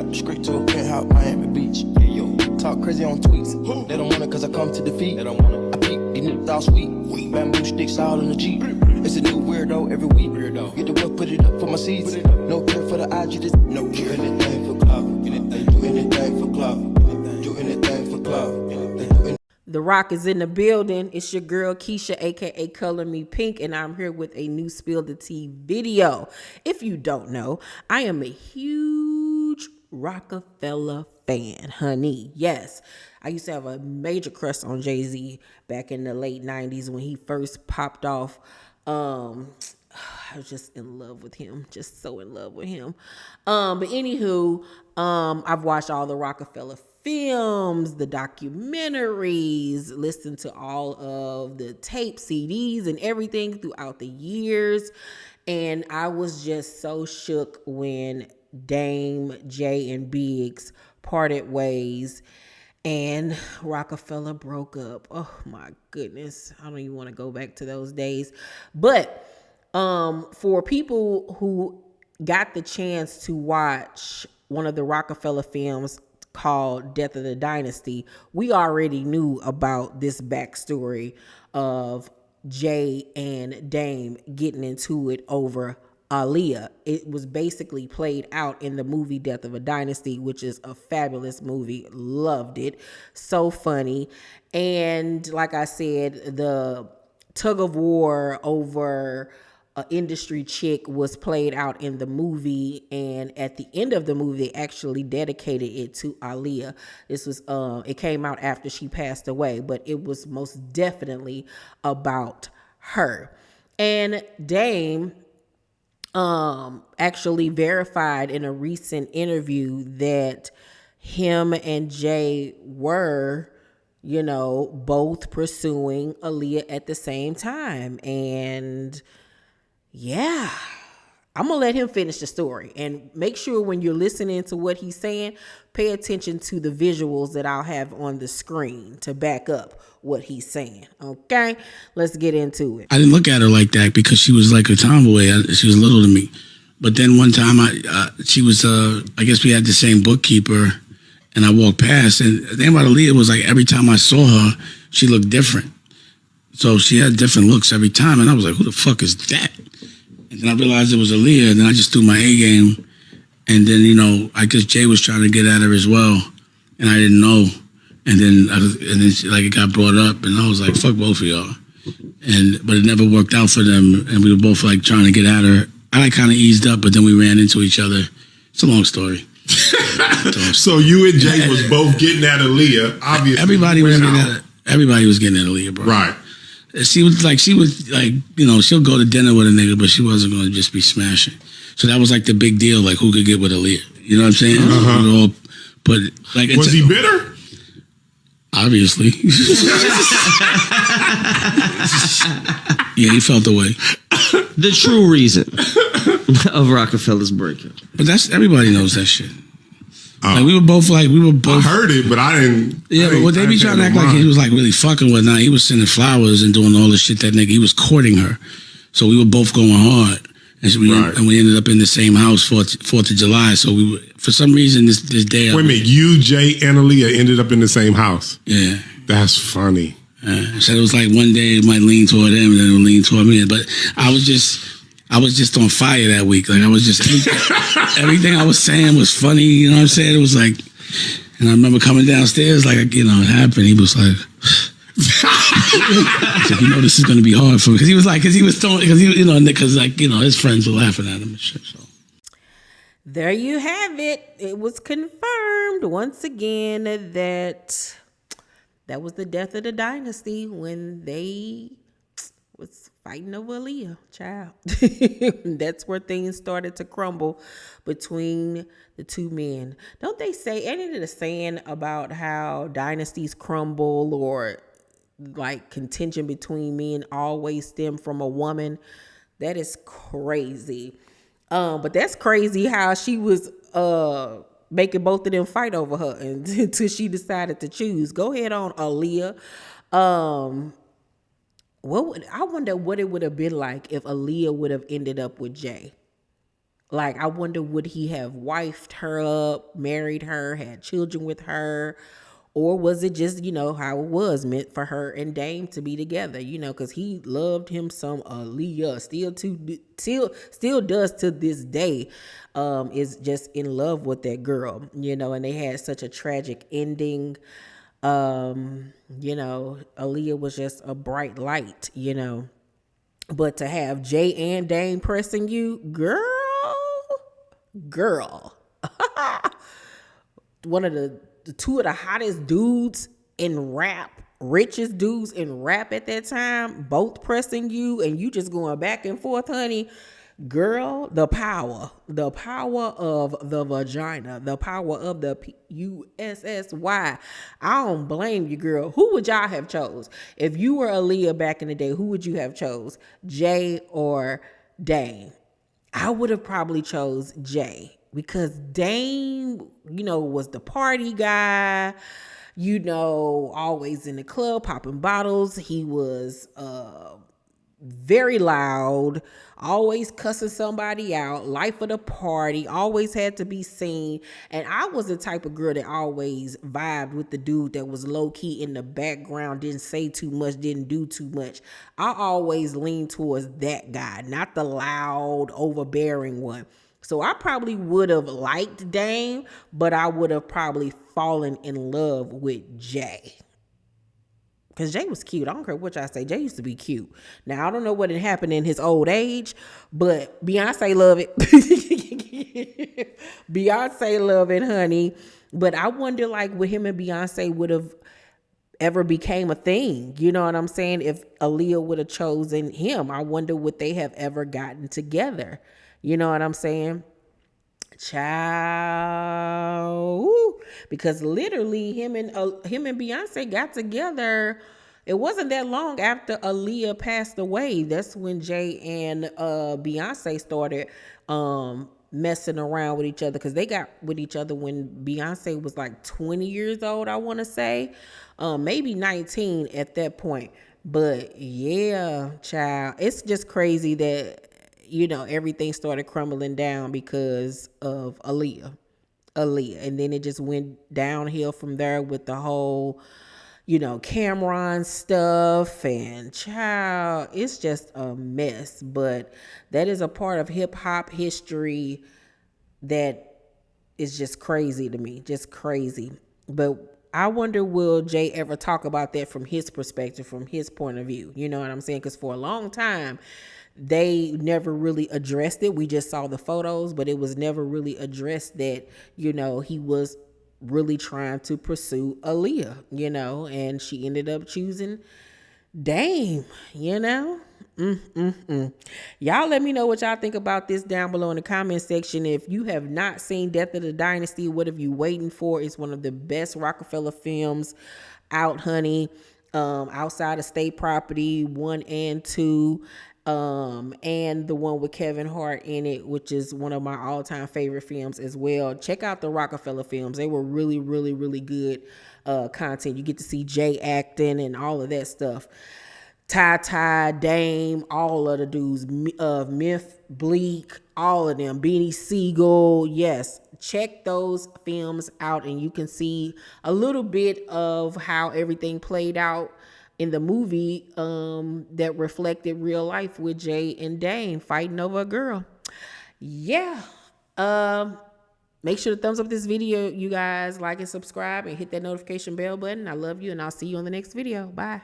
trap straight to a penthouse, Miami Beach. Hey, yo, talk crazy on tweets. They don't want it cause I come to defeat. They don't want it. I peek, these niggas all sweet. Bamboo sticks all in the Jeep. It's a new weirdo every week. Get the work, put it up for my seeds. No care for the IG, just no care. Do anything for clout. They do anything for clout. Do anything for clout. The Rock is in the building. It's your girl Keisha, aka Color Me Pynk, and I'm here with a new Spill the Tea video. If you don't know, I am a huge Rockefeller fan, honey. Yes, I used to have a major crush on Jay-Z back in the late 90s when he first popped off. I was just in love with him, just so in love with him. But anywho, I've watched all the Rockefeller films, the documentaries, listened to all of the tape CDs and everything throughout the years. And I was just so shook when Dame, Jay, and Biggs parted ways and Rockefeller broke up. Oh my goodness. I don't even want to go back to those days. But for people who got the chance to watch one of the Rockefeller films called Death of the Dynasty, we already knew about this backstory of Jay and Dame getting into it over Aaliyah. It was basically played out in the movie Death of a Dynasty, which is a fabulous movie. Loved it. So funny. And like I said, the tug of war over an industry chick was played out in the movie, and at the end of the movie, they actually dedicated it to Aaliyah. This was it came out after she passed away, but it was most definitely about her. And Dame actually verified in a recent interview that him and Jay were, you know, both pursuing Aaliyah at the same time. And yeah, I'm going to let him finish the story, and make sure when you're listening to what he's saying, pay attention to the visuals that I'll have on the screen to back up what he's saying. Okay, let's get into it. I didn't look at her like that because she was like a tomboy. She was little to me. But then one time she was, I guess we had the same bookkeeper, and I walked past, and the thing about Aaliyah was like every time I saw her, she looked different. So she had different looks every time, and I was like, who the fuck is that? And then I realized it was Aaliyah, and then I just threw my A game. And then, you know, I guess Jay was trying to get at her as well, and I didn't know. And then it got brought up, and I was like, fuck both of y'all. But it never worked out for them, and we were both like trying to get at her. I kind of eased up, but then we ran into each other. It's a long story. So you and Jay was both getting at Aaliyah, obviously. Everybody was getting at Aaliyah, bro. Right. She was like, you know, she'll go to dinner with a nigga, but she wasn't going to just be smashing. So that was like the big deal, like who could get with Aaliyah. You know what I'm saying? Uh-huh. We all put like. Was he bitter? Obviously. Yeah, he felt the way. The true reason of Rockefeller's breakup. But everybody knows that shit. Like we were both. I heard it, but I didn't. Yeah, but what they be trying to act like he was like really fucking with. Now he was sending flowers and doing all the shit that nigga. He was courting her, so we were both going hard, and we ended up in the same house 4th of July. So we were, for some reason this day. Wait a minute, you, Jay, and Aaliyah ended up in the same house. Yeah, that's funny. So it was like one day it might lean toward him, and then it would lean toward me. But I was just on fire that week. Like I was just everything I was saying was funny. You know what I'm saying? It was like, and I remember coming downstairs, like, you know, it happened. He was like, like, you know, this is going to be hard for me because he was throwing, because like, you know, his friends were laughing at him and shit. So there you have it. It was confirmed once again that was the death of the dynasty when they was fighting over Aaliyah, child. That's where things started to crumble between the two men. Don't they say, ain't it a saying about how dynasties crumble or like contention between men always stem from a woman? That is crazy. But that's crazy how she was making both of them fight over her until she decided to choose. Go ahead on, Aaliyah. I wonder what it would have been like if Aaliyah would have ended up with Jay. Like, I wonder, would he have wifed her up, married her, had children with her? Or was it just, how it was meant for her and Dame to be together, because he loved him some Aaliyah, still does to this day, is just in love with that girl, and they had such a tragic ending. Aaliyah was just a bright light, but to have Jay and Dame pressing you, girl, one of the two of the hottest dudes in rap, richest dudes in rap at that time, both pressing you, and you just going back and forth, honey. Girl, the power of the vagina, the power of the USSY. I don't blame you, girl. Who would y'all have chose? If you were Aaliyah back in the day, who would you have chose? Jay or Dame? I would have probably chose Jay, because Dame, was the party guy, always in the club popping bottles. He was very loud, always cussing somebody out, life of the party, always had to be seen. And I was the type of girl that always vibed with the dude that was low-key in the background, didn't say too much, didn't do too much. I always leaned towards that guy, not the loud, overbearing one. So I probably would have liked Dame, but I would have probably fallen in love with Jay. Because Jay was cute. I don't care what y'all say. Jay used to be cute. Now, I don't know what had happened in his old age, but Beyonce love it. Beyonce love it, honey. But I wonder, would him and Beyonce would have ever became a thing? You know what I'm saying? If Aaliyah would have chosen him, I wonder would they have ever gotten together? You know what I'm saying? Child. Woo. Because literally him and Beyonce got together. It wasn't that long after Aaliyah passed away. That's when Jay and Beyonce started messing around with each other, because they got with each other when Beyonce was 20 years old, I want to say, maybe 19 at that point. But yeah, child, it's just crazy that everything started crumbling down because of Aaliyah. And then it just went downhill from there with the whole, Cameron stuff, and child, it's just a mess. But that is a part of hip hop history that is just crazy to me, just crazy. But I wonder, will Jay ever talk about that from his perspective, from his point of view? You know what I'm saying? Because for a long time, they never really addressed it. We just saw the photos, but it was never really addressed that, he was really trying to pursue Aaliyah, and she ended up choosing Dame, Y'all let me know what y'all think about this down below in the comment section. If you have not seen Death of the Dynasty, what are you waiting for? It's one of the best Rockefeller films out, honey. Outside of State Property 1 and 2. And the one with Kevin Hart in it, which is one of my all-time favorite films as well. Check out the Rockefeller films. They were really, really, really good content. You get to see Jay acting and all of that stuff. Ty, Dame, all of the dudes, Myth, Bleak, all of them, Beanie Siegel. Yes, check those films out and you can see a little bit of how everything played out in the movie that reflected real life with Jay and Dame fighting over a girl. Yeah. Make sure to thumbs up this video, you guys. Like and subscribe and hit that notification bell button. I love you, and I'll see you on the next video. Bye.